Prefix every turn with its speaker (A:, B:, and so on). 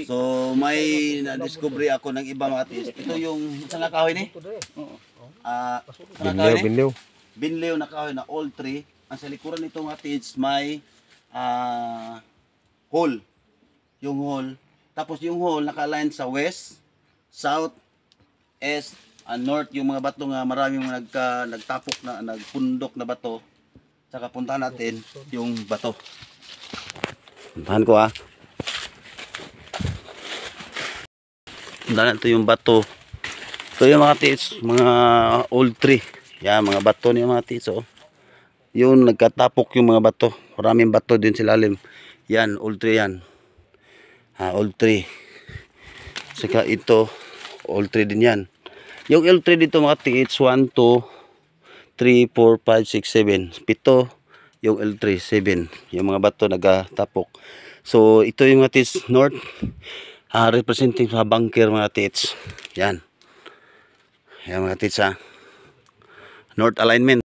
A: So may na-discovery ako ng iba mga tis. Ito yung isang kahoy ni.
B: Binlew.
A: Binlew na kahoy na old tree. Ang sa likuran nito mga tis may hole. Yung hole. Tapos yung hole naka-align sa west, south, east, and north. Yung mga bato nga maraming mga nagtapok na nagpundok na bato. Saka puntahan natin yung bato. Puntahan ko Puntahan natin yung bato. So yung mga tits, mga old tree. Yan, mga bato niya mga tits. Yung nagkatapok yung mga bato. Maraming bato din sa ilalim. Yan, old tree yan. Old tree. Saka ito, old tree din yan. Yung old tree dito mga tits, 1, 2, 3, 4, 5, 6, 7. 7 yung L3, 7. Yung mga bato nagtapok. So ito yung mga tits north. Representing sa bunker mga tits. Yan. Yan mga tits north alignment.